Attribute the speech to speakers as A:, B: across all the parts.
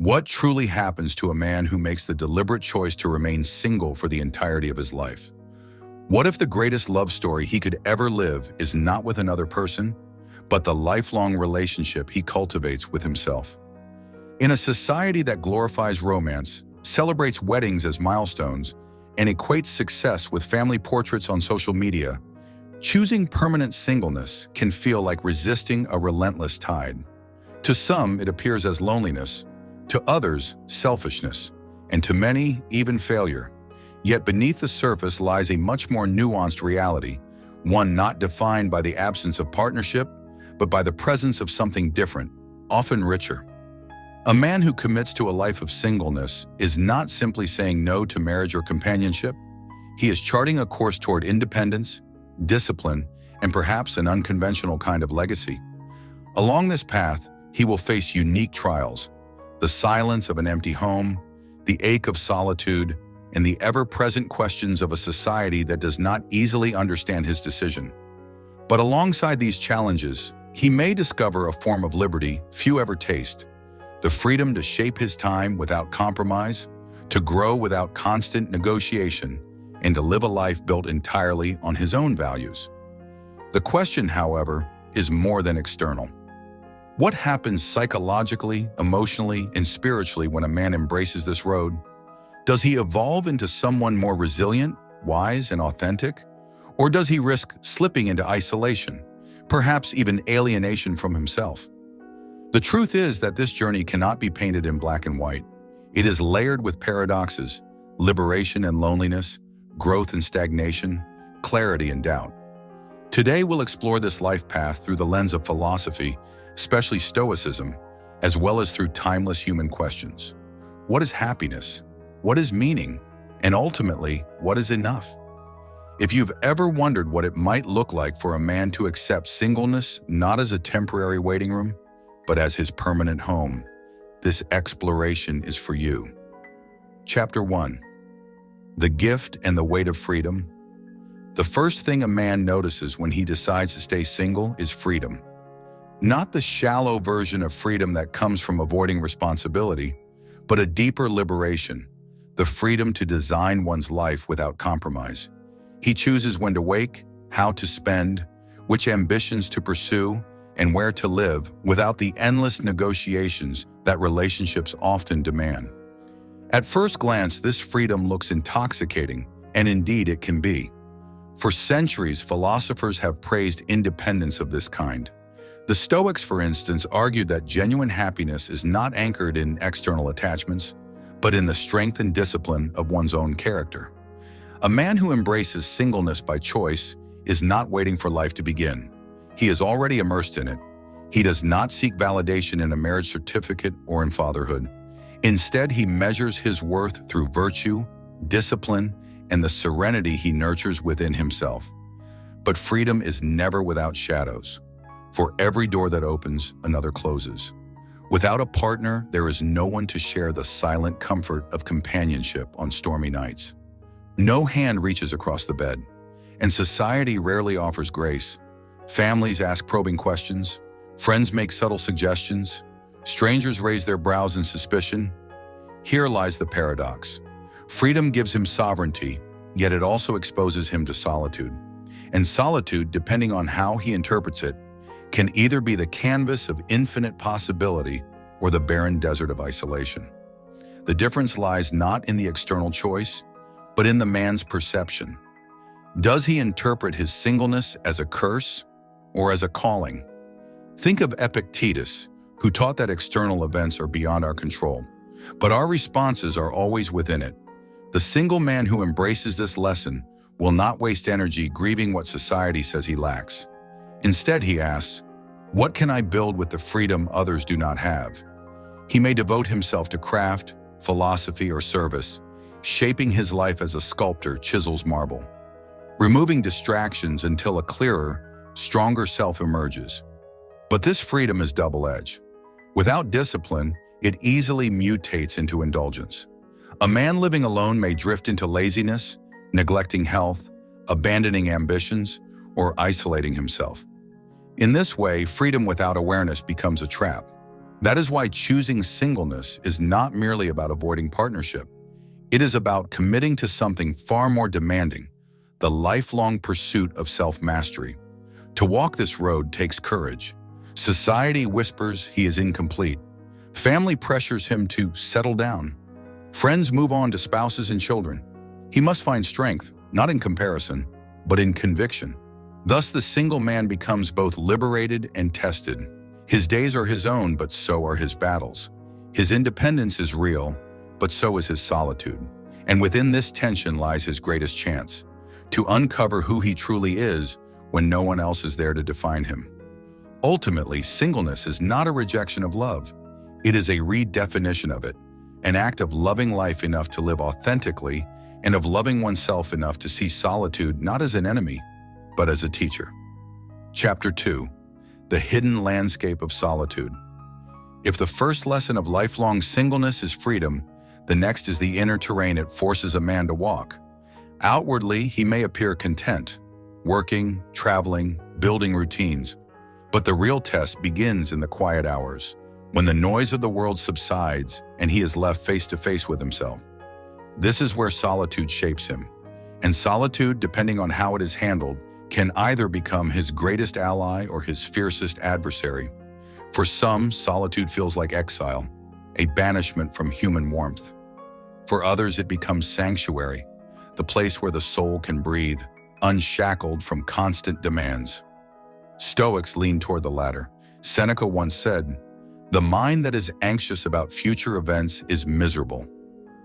A: What truly happens to a man who makes the deliberate choice to remain single for the entirety of his life? What if the greatest love story he could ever live is not with another person, but the lifelong relationship he cultivates with himself? In a society that glorifies romance, celebrates weddings as milestones, and equates success with family portraits on social media, choosing permanent singleness can feel like resisting a relentless tide. To some, it appears as loneliness, to others, selfishness, and to many, even failure. Yet beneath the surface lies a much more nuanced reality, one not defined by the absence of partnership, but by the presence of something different, often richer. A man who commits to a life of singleness is not simply saying no to marriage or companionship. He is charting a course toward independence, discipline, and perhaps an unconventional kind of legacy. Along this path, he will face unique trials: the silence of an empty home, the ache of solitude, and the ever-present questions of a society that does not easily understand his decision. But alongside these challenges, he may discover a form of liberty few ever taste: the freedom to shape his time without compromise, to grow without constant negotiation, and to live a life built entirely on his own values. The question, however, is more than external. What happens psychologically, emotionally, and spiritually when a man embraces this road? Does he evolve into someone more resilient, wise, and authentic? Or does he risk slipping into isolation, perhaps even alienation from himself? The truth is that this journey cannot be painted in black and white. It is layered with paradoxes: liberation and loneliness, growth and stagnation, clarity and doubt. Today we'll explore this life path through the lens of philosophy, especially Stoicism, as well as through timeless human questions. What is happiness? What is meaning? And ultimately, what is enough? If you've ever wondered what it might look like for a man to accept singleness not as a temporary waiting room, but as his permanent home, this exploration is for you. Chapter 1. The Gift and the Weight of Freedom. The first thing a man notices when he decides to stay single is freedom. Not the shallow version of freedom that comes from avoiding responsibility, but a deeper liberation, the freedom to design one's life without compromise. He chooses when to wake, how to spend, which ambitions to pursue, and where to live without the endless negotiations that relationships often demand. At first glance, this freedom looks intoxicating, and indeed it can be. For centuries, philosophers have praised independence of this kind. The Stoics, for instance, argued that genuine happiness is not anchored in external attachments, but in the strength and discipline of one's own character. A man who embraces singleness by choice is not waiting for life to begin. He is already immersed in it. He does not seek validation in a marriage certificate or in fatherhood. Instead, he measures his worth through virtue, discipline, and the serenity he nurtures within himself. But freedom is never without shadows. For every door that opens, another closes. Without a partner, there is no one to share the silent comfort of companionship on stormy nights. No hand reaches across the bed, and society rarely offers grace. Families ask probing questions, friends make subtle suggestions, strangers raise their brows in suspicion. Here lies the paradox. Freedom gives him sovereignty, yet it also exposes him to solitude. And solitude, depending on how he interprets it, can either be the canvas of infinite possibility or the barren desert of isolation. The difference lies not in the external choice, but in the man's perception. Does he interpret his singleness as a curse or as a calling? Think of Epictetus, who taught that external events are beyond our control, but our responses are always within it. The single man who embraces this lesson will not waste energy grieving what society says he lacks. Instead, he asks, what can I build with the freedom others do not have? He may devote himself to craft, philosophy, or service, shaping his life as a sculptor chisels marble, removing distractions until a clearer, stronger self emerges. But this freedom is double-edged. Without discipline, it easily mutates into indulgence. A man living alone may drift into laziness, neglecting health, abandoning ambitions, or isolating himself. In this way, freedom without awareness becomes a trap. That is why choosing singleness is not merely about avoiding partnership. It is about committing to something far more demanding, the lifelong pursuit of self-mastery. To walk this road takes courage. Society whispers he is incomplete. Family pressures him to settle down. Friends move on to spouses and children. He must find strength, not in comparison, but in conviction. Thus, the single man becomes both liberated and tested. His days are his own, but so are his battles. His independence is real, but so is his solitude. And within this tension lies his greatest chance, to uncover who he truly is when no one else is there to define him. Ultimately, singleness is not a rejection of love. It is a redefinition of it, an act of loving life enough to live authentically and of loving oneself enough to see solitude not as an enemy, but as a teacher. Chapter 2. The Hidden Landscape of Solitude. If the first lesson of lifelong singleness is freedom, the next is the inner terrain it forces a man to walk. Outwardly, he may appear content, working, traveling, building routines, but the real test begins in the quiet hours, when the noise of the world subsides and he is left face to face with himself. This is where solitude shapes him, and solitude, depending on how it is handled, can either become his greatest ally or his fiercest adversary. For some, solitude feels like exile, a banishment from human warmth. For others, it becomes sanctuary, the place where the soul can breathe, unshackled from constant demands. Stoics lean toward the latter. Seneca once said, "The mind that is anxious about future events is miserable.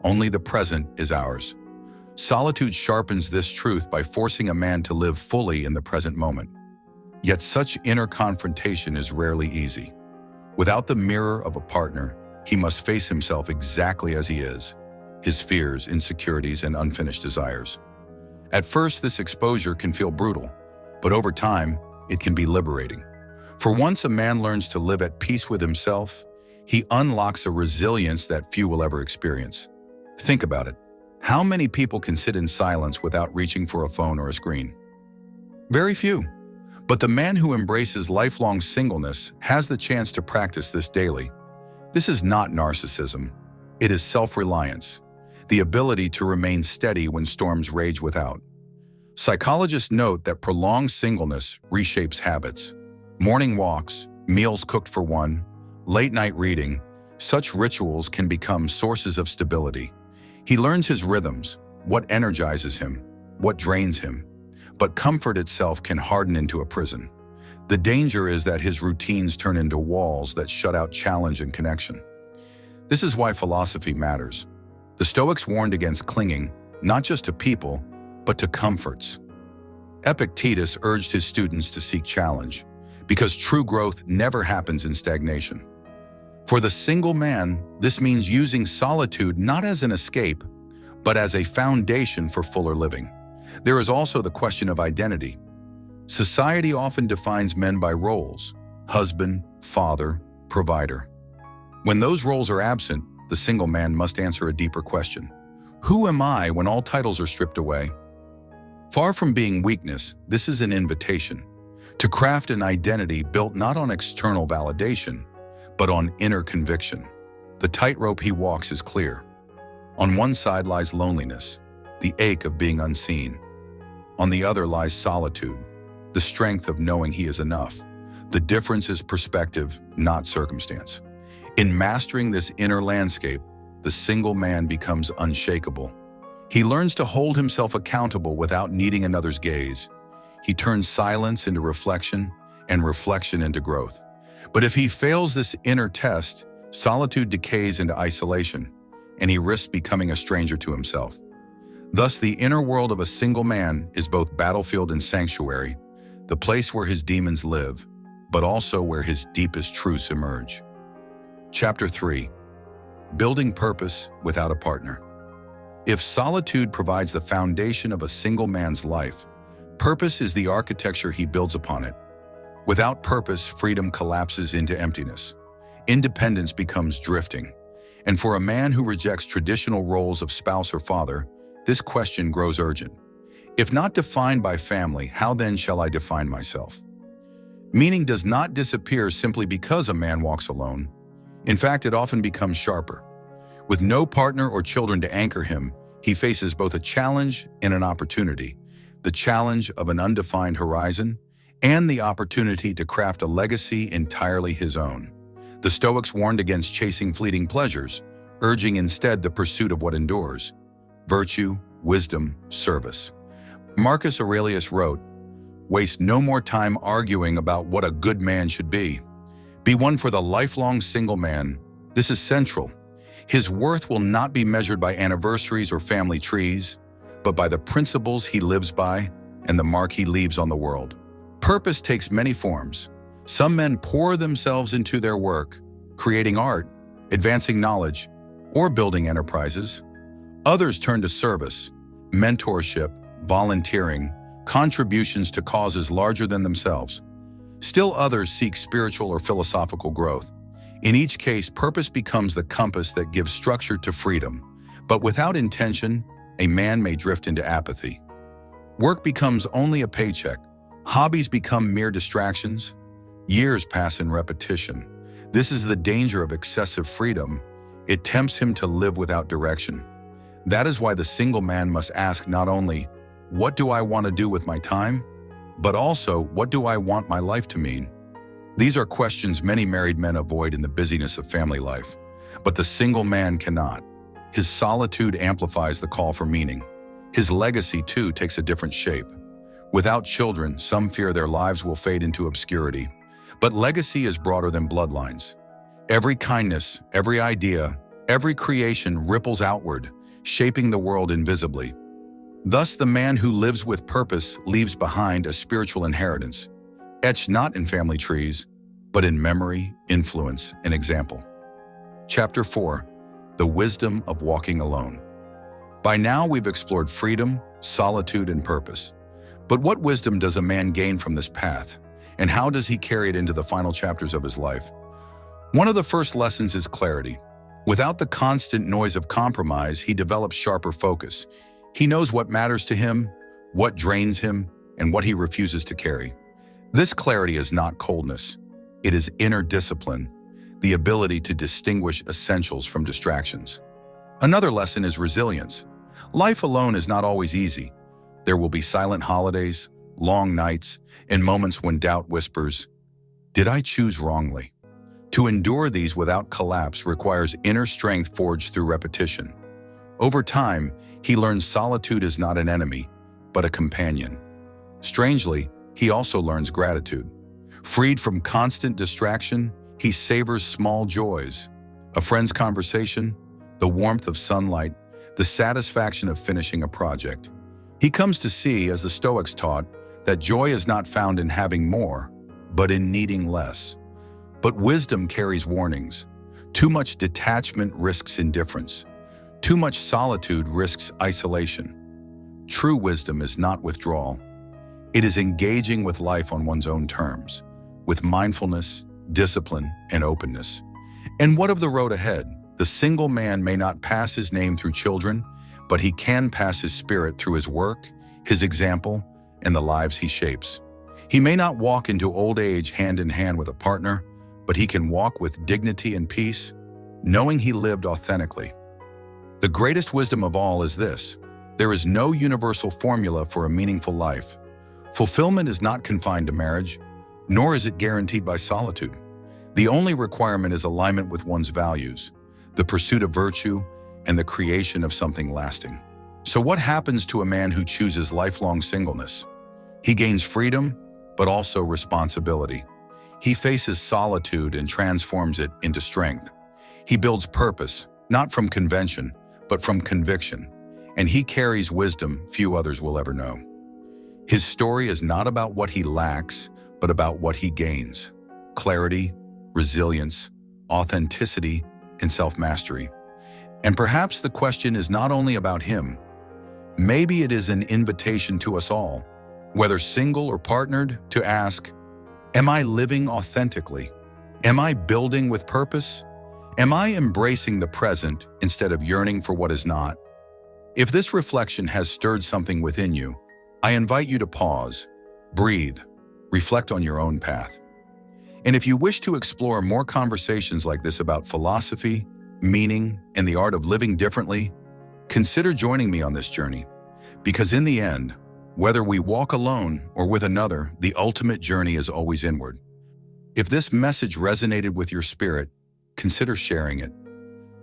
A: Only the present is ours." Solitude sharpens this truth by forcing a man to live fully in the present moment. Yet such inner confrontation is rarely easy. Without the mirror of a partner, he must face himself exactly as he is, his fears, insecurities, and unfinished desires. At first, this exposure can feel brutal, but over time, it can be liberating. For once a man learns to live at peace with himself, he unlocks a resilience that few will ever experience. Think about it. How many people can sit in silence without reaching for a phone or a screen? Very few. But the man who embraces lifelong singleness has the chance to practice this daily. This is not narcissism. It is self-reliance, the ability to remain steady when storms rage without. Psychologists note that prolonged singleness reshapes habits. Morning walks, meals cooked for one, late-night reading, such rituals can become sources of stability. He learns his rhythms, what energizes him, what drains him. But comfort itself can harden into a prison. The danger is that his routines turn into walls that shut out challenge and connection. This is why philosophy matters. The Stoics warned against clinging, not just to people, but to comforts. Epictetus urged his students to seek challenge, because true growth never happens in stagnation. For the single man, this means using solitude not as an escape, but as a foundation for fuller living. There is also the question of identity. Society often defines men by roles: husband, father, provider. When those roles are absent, the single man must answer a deeper question. Who am I when all titles are stripped away? Far from being weakness, this is an invitation to craft an identity built not on external validation, but on inner conviction. The tightrope he walks is clear. On one side lies loneliness, the ache of being unseen. On the other lies solitude, the strength of knowing he is enough. The difference is perspective, not circumstance. In mastering this inner landscape, the single man becomes unshakable. He learns to hold himself accountable without needing another's gaze. He turns silence into reflection and reflection into growth. But if he fails this inner test, solitude decays into isolation, and he risks becoming a stranger to himself. Thus, the inner world of a single man is both battlefield and sanctuary, the place where his demons live, but also where his deepest truths emerge. Chapter 3. Building Purpose Without a Partner. If solitude provides the foundation of a single man's life, purpose is the architecture he builds upon it. Without purpose, freedom collapses into emptiness. Independence becomes drifting. And for a man who rejects traditional roles of spouse or father, this question grows urgent. If not defined by family, how then shall I define myself? Meaning does not disappear simply because a man walks alone. In fact, it often becomes sharper. With no partner or children to anchor him, he faces both a challenge and an opportunity, the challenge of an undefined horizon and the opportunity to craft a legacy entirely his own. The Stoics warned against chasing fleeting pleasures, urging instead the pursuit of what endures: virtue, wisdom, service. Marcus Aurelius wrote, "Waste no more time arguing about what a good man should be. Be one for the lifelong single man." This is central. His worth will not be measured by anniversaries or family trees, but by the principles he lives by and the mark he leaves on the world. Purpose takes many forms. Some men pour themselves into their work, creating art, advancing knowledge, or building enterprises. Others turn to service, mentorship, volunteering, contributions to causes larger than themselves. Still others seek spiritual or philosophical growth. In each case, purpose becomes the compass that gives structure to freedom. But without intention, a man may drift into apathy. Work becomes only a paycheck. Hobbies become mere distractions. Years pass in repetition. This is the danger of excessive freedom. It tempts him to live without direction. That is why the single man must ask not only, "What do I want to do with my time?" but also, "What do I want my life to mean?" These are questions many married men avoid in the busyness of family life. But the single man cannot. His solitude amplifies the call for meaning. His legacy, too, takes a different shape. Without children, some fear their lives will fade into obscurity. But legacy is broader than bloodlines. Every kindness, every idea, every creation ripples outward, shaping the world invisibly. Thus, the man who lives with purpose leaves behind a spiritual inheritance, etched not in family trees, but in memory, influence, and example. Chapter 4. The Wisdom of Walking Alone. By now, we've explored freedom, solitude, and purpose. But what wisdom does a man gain from this path? And how does he carry it into the final chapters of his life? One of the first lessons is clarity. Without the constant noise of compromise, he develops sharper focus. He knows what matters to him, what drains him, and what he refuses to carry. This clarity is not coldness. It is inner discipline, the ability to distinguish essentials from distractions. Another lesson is resilience. Life alone is not always easy. There will be silent holidays, long nights, and moments when doubt whispers, "Did I choose wrongly?" To endure these without collapse requires inner strength forged through repetition. Over time, he learns solitude is not an enemy, but a companion. Strangely, he also learns gratitude. Freed from constant distraction, he savors small joys: a friend's conversation, the warmth of sunlight, the satisfaction of finishing a project. He comes to see, as the Stoics taught, that joy is not found in having more, but in needing less. But wisdom carries warnings. Too much detachment risks indifference. Too much solitude risks isolation. True wisdom is not withdrawal. It is engaging with life on one's own terms, with mindfulness, discipline, and openness. And what of the road ahead? The single man may not pass his name through children, but he can pass his spirit through his work, his example, and the lives he shapes. He may not walk into old age hand in hand with a partner, but he can walk with dignity and peace, knowing he lived authentically. The greatest wisdom of all is this: there is no universal formula for a meaningful life. Fulfillment is not confined to marriage, nor is it guaranteed by solitude. The only requirement is alignment with one's values, the pursuit of virtue, and the creation of something lasting. So what happens to a man who chooses lifelong singleness? He gains freedom, but also responsibility. He faces solitude and transforms it into strength. He builds purpose, not from convention, but from conviction. And he carries wisdom few others will ever know. His story is not about what he lacks, but about what he gains: clarity, resilience, authenticity, and self-mastery. And perhaps the question is not only about him. Maybe it is an invitation to us all, whether single or partnered, to ask, am I living authentically? Am I building with purpose? Am I embracing the present instead of yearning for what is not? If this reflection has stirred something within you, I invite you to pause, breathe, reflect on your own path. And if you wish to explore more conversations like this about philosophy, meaning, and the art of living differently, consider joining me on this journey. Because in the end, whether we walk alone or with another, the ultimate journey is always inward. If this message resonated with your spirit, consider sharing it.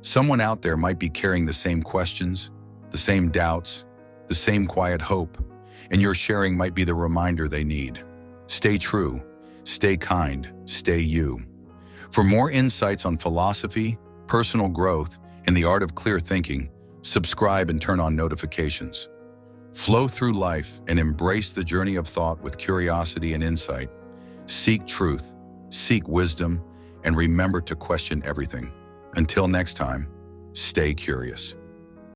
A: Someone out there might be carrying the same questions, the same doubts, the same quiet hope, and your sharing might be the reminder they need. Stay true, stay kind, stay you. For more insights on philosophy, personal growth, and the art of clear thinking, subscribe and turn on notifications. Flow through life and embrace the journey of thought with curiosity and insight. Seek truth, seek wisdom, and remember to question everything. Until next time, stay curious.